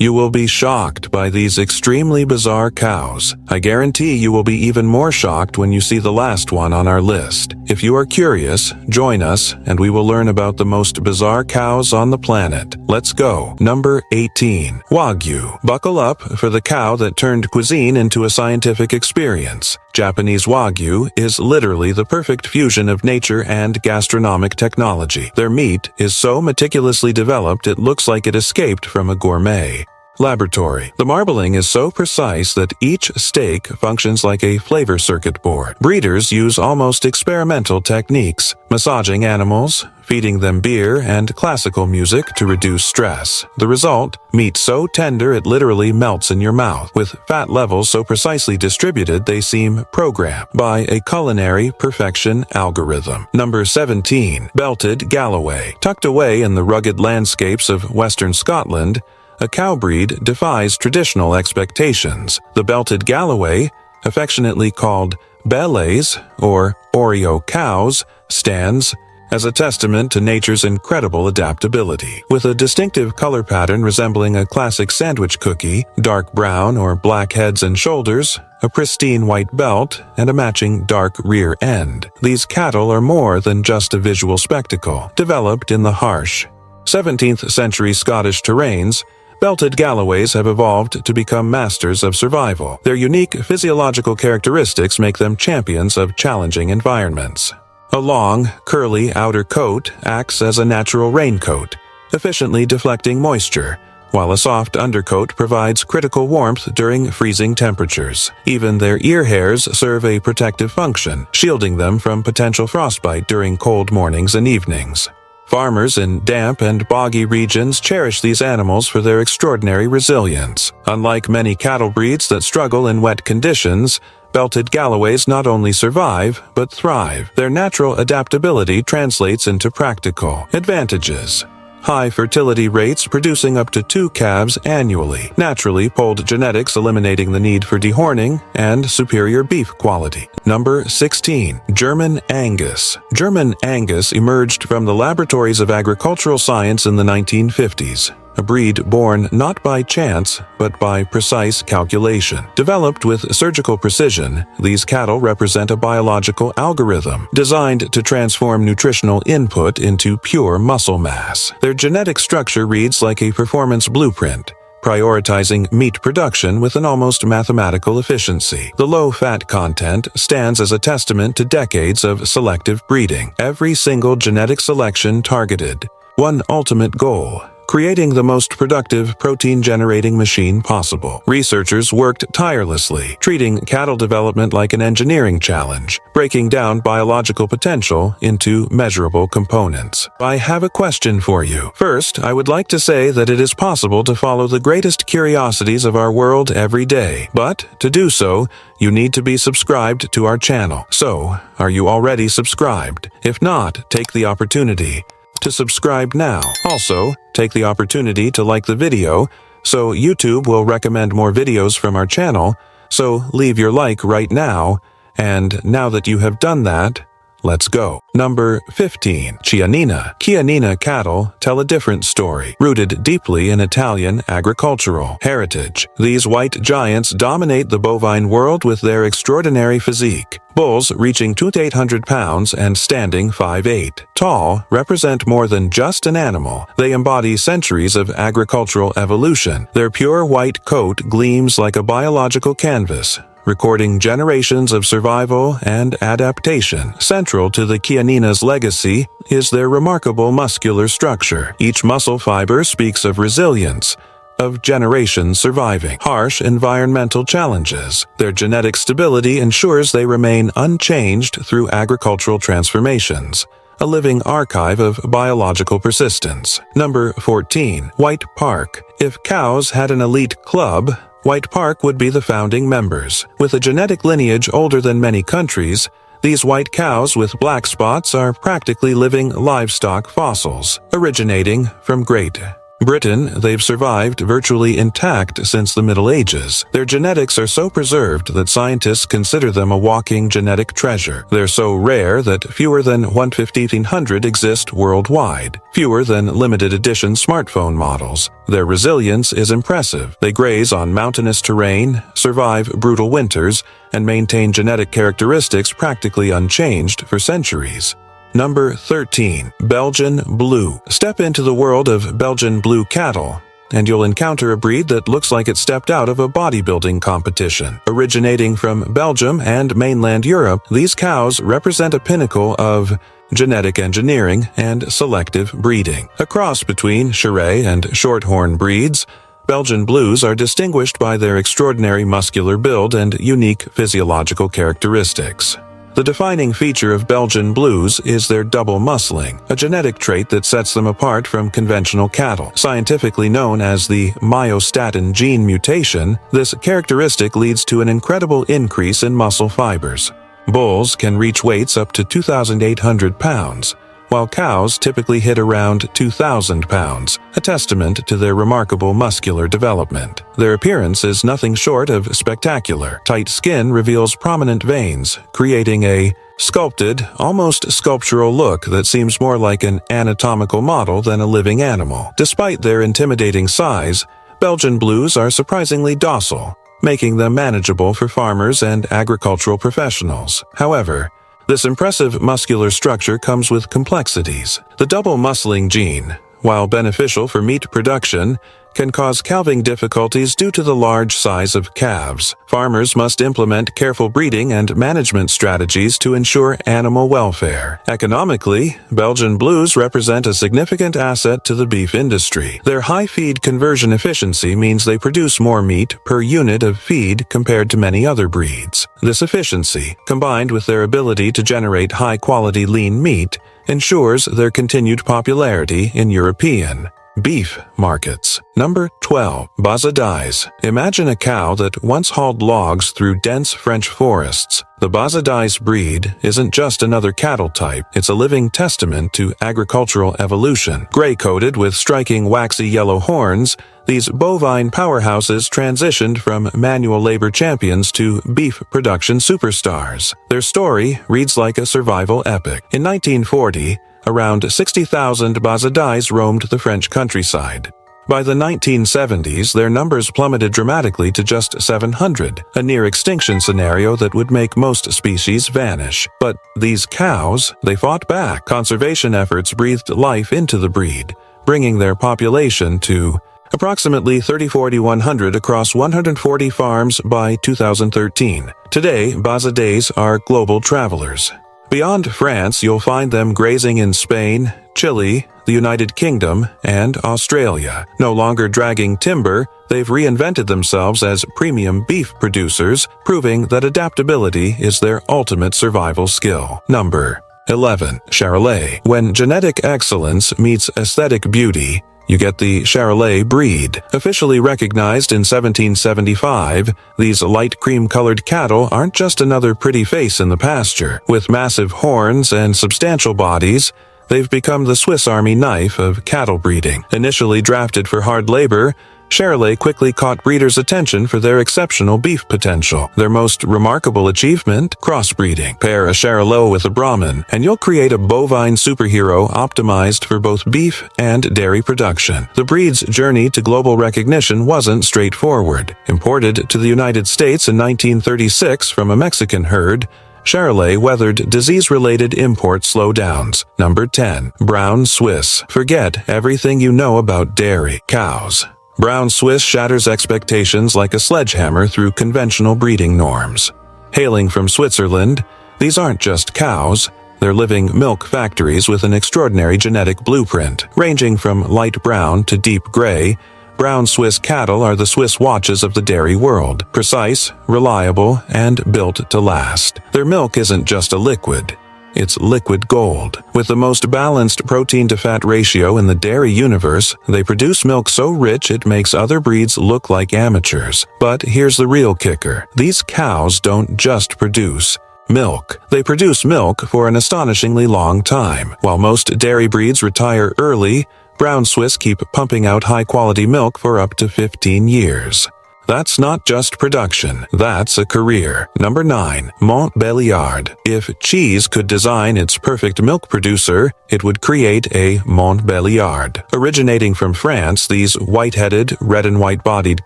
You will be shocked by these extremely bizarre cows. I guarantee you will be even more shocked when you see the last one on our list. If you are curious, join us and we will learn about the most bizarre cows on the planet. Let's go. Number 18. Wagyu. Buckle up for the cow that turned cuisine into a scientific experience. Japanese Wagyu is literally the perfect fusion of nature and gastronomic technology. Their meat is so meticulously developed it looks like it escaped from a gourmet laboratory. The marbling is so precise that each steak functions like a flavor circuit board. Breeders use almost experimental techniques, massaging animals, feeding them beer and classical music to reduce stress. The result? Meat so tender it literally melts in your mouth, with fat levels so precisely distributed they seem programmed by a culinary perfection algorithm. Number 17. Belted Galloway. Tucked away in the rugged landscapes of western Scotland, a cow breed defies traditional expectations. The Belted Galloway, affectionately called Belays or Oreo cows, stands as a testament to nature's incredible adaptability. With a distinctive color pattern resembling a classic sandwich cookie, dark brown or black heads and shoulders, a pristine white belt, and a matching dark rear end, these cattle are more than just a visual spectacle. Developed in the harsh 17th century Scottish terrains, Belted Galloways have evolved to become masters of survival. Their unique physiological characteristics make them champions of challenging environments. A long, curly outer coat acts as a natural raincoat, efficiently deflecting moisture, while a soft undercoat provides critical warmth during freezing temperatures. Even their ear hairs serve a protective function, shielding them from potential frostbite during cold mornings and evenings. Farmers in damp and boggy regions cherish these animals for their extraordinary resilience. Unlike many cattle breeds that struggle in wet conditions, Belted Galloways not only survive, but thrive. Their natural adaptability translates into practical advantages. High fertility rates producing up to 2 calves annually, naturally polled genetics eliminating the need for dehorning, and superior beef quality. Number 16. German Angus. German Angus emerged from the laboratories of agricultural science in the 1950s. A breed born not by chance, but by precise calculation. Developed with surgical precision, these cattle represent a biological algorithm designed to transform nutritional input into pure muscle mass. Their genetic structure reads like a performance blueprint, prioritizing meat production with an almost mathematical efficiency. The low fat content stands as a testament to decades of selective breeding. Every single genetic selection targeted one ultimate goal: creating the most productive protein-generating machine possible. Researchers worked tirelessly, treating cattle development like an engineering challenge, breaking down biological potential into measurable components. I have a question for you. First, I would like to say that it is possible to follow the greatest curiosities of our world every day, but to do so, you need to be subscribed to our channel. So, are you already subscribed? If not, take the opportunity to subscribe now. Also, take the opportunity to like the video so YouTube will recommend more videos from our channel, so leave your like right now, and now that you have done that, let's go. Number 15. Chianina. Chianina cattle tell a different story, rooted deeply in Italian agricultural heritage. These white giants dominate the bovine world with their extraordinary physique. Bulls reaching 200-800 pounds and standing 5'8" tall represent more than just an animal. They embody centuries of agricultural evolution. Their pure white coat gleams like a biological canvas, recording generations of survival and adaptation. Central to the Chianina's legacy is their remarkable muscular structure. Each muscle fiber speaks of resilience, of generations surviving harsh environmental challenges. Their genetic stability ensures they remain unchanged through agricultural transformations, a living archive of biological persistence. Number 14. White Park. If cows had an elite club, White Park would be the founding members. With a genetic lineage older than many countries, these white cows with black spots are practically living livestock fossils, originating from Great Britain, they've survived virtually intact since the Middle Ages. Their genetics are so preserved that scientists consider them a walking genetic treasure. They're so rare that fewer than 1/1500 exist worldwide, fewer than limited edition smartphone models. Their resilience is impressive. They graze on mountainous terrain, survive brutal winters, and maintain genetic characteristics practically unchanged for centuries. Number 13. Belgian Blue. Step into the world of Belgian Blue cattle, and you'll encounter a breed that looks like it stepped out of a bodybuilding competition. Originating from Belgium and mainland Europe, these cows represent a pinnacle of genetic engineering and selective breeding. A cross between Shiraz and Shorthorn breeds, Belgian Blues are distinguished by their extraordinary muscular build and unique physiological characteristics. The defining feature of Belgian Blues is their double muscling, a genetic trait that sets them apart from conventional cattle. Scientifically known as the myostatin gene mutation, this characteristic leads to an incredible increase in muscle fibers. Bulls can reach weights up to 2,800 pounds, while cows typically hit around 2,000 pounds, a testament to their remarkable muscular development. Their appearance is nothing short of spectacular. Tight skin reveals prominent veins, creating a sculpted, almost sculptural look that seems more like an anatomical model than a living animal. Despite their intimidating size, Belgian Blues are surprisingly docile, making them manageable for farmers and agricultural professionals. However, this impressive muscular structure comes with complexities. The double muscling gene, while beneficial for meat production, can cause calving difficulties due to the large size of calves. Farmers must implement careful breeding and management strategies to ensure animal welfare. Economically, Belgian Blues represent a significant asset to the beef industry. Their high feed conversion efficiency means they produce more meat per unit of feed compared to many other breeds. This efficiency, combined with their ability to generate high-quality lean meat, ensures their continued popularity in European beef markets. Number 12. Bazadais. Imagine a cow that once hauled logs through dense French forests. The Bazadais breed isn't just another cattle type, it's a living testament to agricultural evolution. Gray-coated with striking waxy yellow horns, these bovine powerhouses transitioned from manual labor champions to beef production superstars. Their story reads like a survival epic. In 1940, around 60,000 Bazadais roamed the French countryside. By the 1970s, their numbers plummeted dramatically to just 700, a near-extinction scenario that would make most species vanish. But these cows, they fought back. Conservation efforts breathed life into the breed, bringing their population to approximately 3,100 across 140 farms by 2013. Today, Bazadais are global travelers. Beyond France, you'll find them grazing in Spain, Chile, the United Kingdom, and Australia. No longer dragging timber, they've reinvented themselves as premium beef producers, proving that adaptability is their ultimate survival skill. Number 11. Charolais. When genetic excellence meets aesthetic beauty, you get the Charolais breed. Officially recognized in 1775, these light cream-colored cattle aren't just another pretty face in the pasture. With massive horns and substantial bodies, they've become the Swiss Army knife of cattle breeding. Initially drafted for hard labor, Charolais quickly caught breeders' attention for their exceptional beef potential. Their most remarkable achievement? Crossbreeding. Pair a Charolais with a Brahmin, and you'll create a bovine superhero optimized for both beef and dairy production. The breed's journey to global recognition wasn't straightforward. Imported to the United States in 1936 from a Mexican herd, Charolais weathered disease-related import slowdowns. Number 10. Brown Swiss. Forget everything you know about dairy cows. Brown Swiss shatters expectations like a sledgehammer through conventional breeding norms. Hailing from Switzerland, these aren't just cows, they're living milk factories with an extraordinary genetic blueprint. Ranging from light brown to deep gray, Brown Swiss cattle are the Swiss watches of the dairy world. Precise, reliable, and built to last. Their milk isn't just a liquid. It's liquid gold. With the most balanced protein-to-fat ratio in the dairy universe, they produce milk so rich it makes other breeds look like amateurs. But here's the real kicker. These cows don't just produce milk. They produce milk for an astonishingly long time. While most dairy breeds retire early, brown Swiss keep pumping out high-quality milk for up to 15 years. That's not just production, that's a career. Number 9. Montbéliard. If cheese could design its perfect milk producer, it would create a Montbéliard. Originating from France, these white-headed, red and white-bodied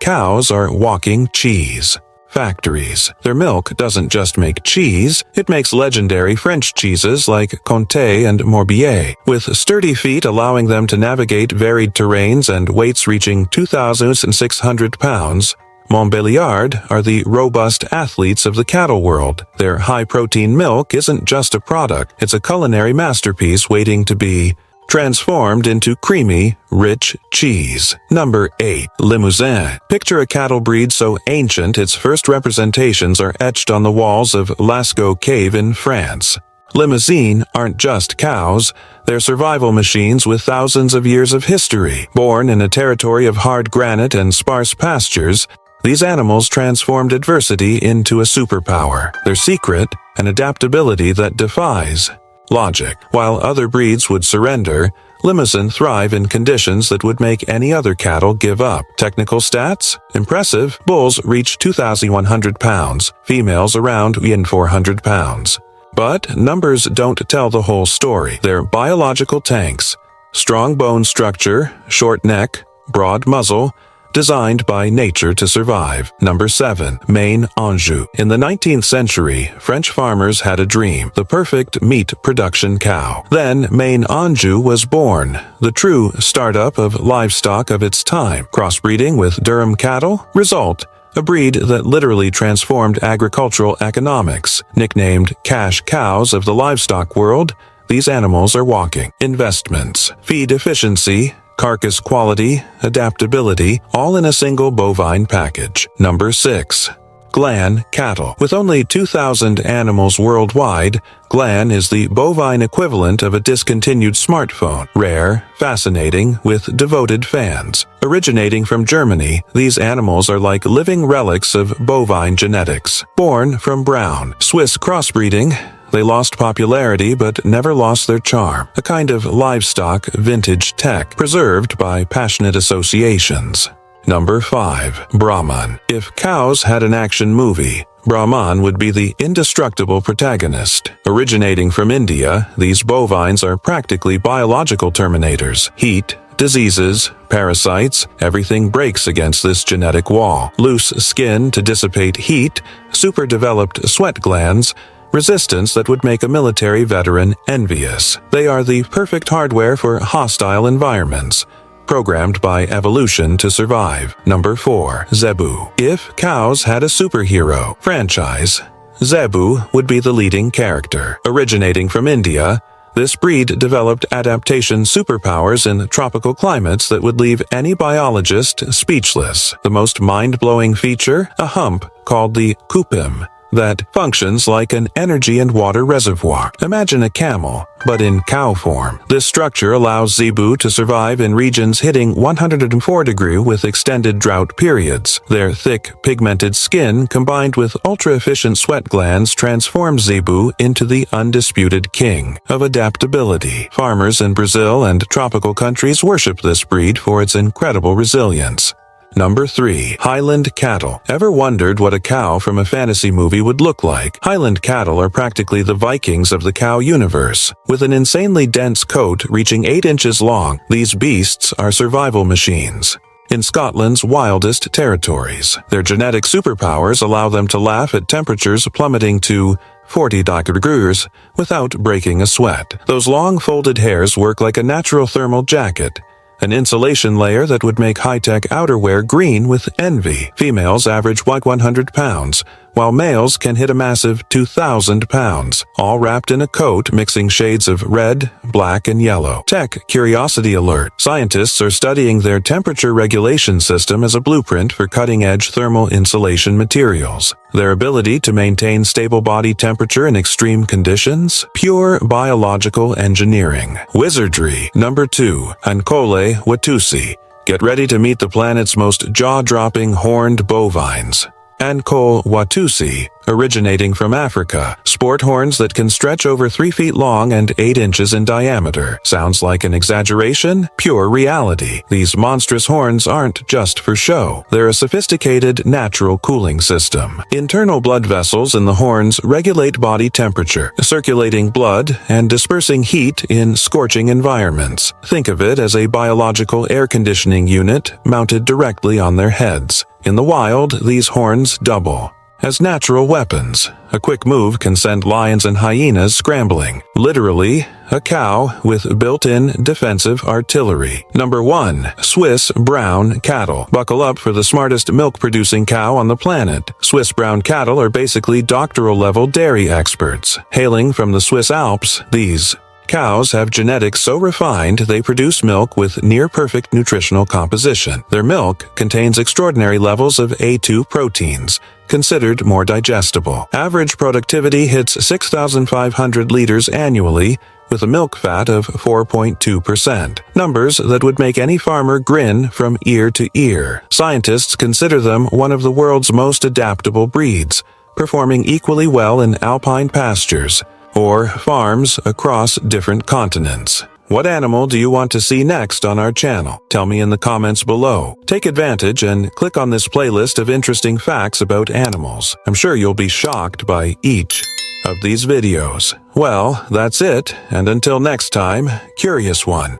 cows are walking cheese factories. Their milk doesn't just make cheese, it makes legendary French cheeses like Comté and Morbier, with sturdy feet allowing them to navigate varied terrains and weights reaching 2,600 pounds. Montbéliard are the robust athletes of the cattle world. Their high-protein milk isn't just a product, it's a culinary masterpiece waiting to be transformed into creamy, rich cheese. Number 8. Limousin. Picture a cattle breed so ancient its first representations are etched on the walls of Lascaux Cave in France. Limousin aren't just cows, they're survival machines with thousands of years of history. Born in a territory of hard granite and sparse pastures, these animals transformed adversity into a superpower. Their secret, an adaptability that defies logic. While other breeds would surrender, Limousin thrive in conditions that would make any other cattle give up. Technical stats? Impressive. Bulls reach 2,100 pounds, females around 400 pounds. But numbers don't tell the whole story. They're biological tanks. Strong bone structure, short neck, broad muzzle, designed by nature to survive. Number 7. Maine Anjou. In the 19th century, French farmers had a dream, the perfect meat production cow. Then Maine Anjou was born, the true startup of livestock of its time. Crossbreeding with Durham cattle? Result: a breed that literally transformed agricultural economics. Nicknamed cash cows of the livestock world, these animals are walking investments, feed efficiency, carcass quality, adaptability, all in a single bovine package. Number 6. Glan cattle. With only 2,000 animals worldwide, Glan is the bovine equivalent of a discontinued smartphone. Rare, fascinating, with devoted fans. Originating from Germany, these animals are like living relics of bovine genetics. Born from brown Swiss crossbreeding, they lost popularity but never lost their charm, a kind of livestock vintage tech, preserved by passionate associations. Number 5. Brahman. If cows had an action movie, Brahman would be the indestructible protagonist. Originating from India, these bovines are practically biological terminators. Heat, diseases, parasites, everything breaks against this genetic wall. Loose skin to dissipate heat, super-developed sweat glands, resistance that would make a military veteran envious. They are the perfect hardware for hostile environments, programmed by evolution to survive. Number 4. Zebu. If cows had a superhero franchise, Zebu would be the leading character. Originating from India, this breed developed adaptation superpowers in tropical climates that would leave any biologist speechless. The most mind-blowing feature? A hump called the kupim that functions like an energy and water reservoir. Imagine a camel, but in cow form. This structure allows zebu to survive in regions hitting 104 degrees with extended drought periods. Their thick, pigmented skin combined with ultra-efficient sweat glands transforms zebu into the undisputed king of adaptability. Farmers in Brazil and tropical countries worship this breed for its incredible resilience. Number 3. Highland cattle. Ever wondered what a cow from a fantasy movie would look like? Highland cattle are practically the Vikings of the cow universe. With an insanely dense coat reaching 8 inches long, these beasts are survival machines. In Scotland's wildest territories, their genetic superpowers allow them to laugh at temperatures plummeting to 40 degrees without breaking a sweat. Those long folded hairs work like a natural thermal jacket, an insulation layer that would make high-tech outerwear green with envy. Females average 100 pounds, while males can hit a massive 2,000 pounds, all wrapped in a coat mixing shades of red, black, and yellow. Tech Curiosity Alert. Scientists are studying their temperature regulation system as a blueprint for cutting-edge thermal insulation materials. Their ability to maintain stable body temperature in extreme conditions? Pure biological engineering. Wizardry. Number 2. Ankole Watusi. Get ready to meet the planet's most jaw-dropping horned bovines. Ankole Watusi, originating from Africa. Sport horns that can stretch over 3 feet long and 8 inches in diameter. Sounds like an exaggeration? Pure reality. These monstrous horns aren't just for show. They're a sophisticated natural cooling system. Internal blood vessels in the horns regulate body temperature, circulating blood and dispersing heat in scorching environments. Think of it as a biological air conditioning unit mounted directly on their heads. In the wild, these horns double as natural weapons. A quick move can send lions and hyenas scrambling. Literally, a cow with built-in defensive artillery. Number 1. Swiss brown cattle. Buckle up for the smartest milk-producing cow on the planet. Swiss brown cattle are basically doctoral-level dairy experts. Hailing from the Swiss Alps, these cows have genetics so refined they produce milk with near-perfect nutritional composition. Their milk contains extraordinary levels of A2 proteins, considered more digestible. Average productivity hits 6,500 liters annually, with a milk fat of 4.2%. Numbers that would make any farmer grin from ear to ear. Scientists consider them one of the world's most adaptable breeds, performing equally well in alpine pastures or farms across different continents. What animal do you want to see next on our channel? Tell me in the comments below. Take advantage and click on this playlist of interesting facts about animals. I'm sure you'll be shocked by each of these videos. Well, that's it, and until next time, Curious One.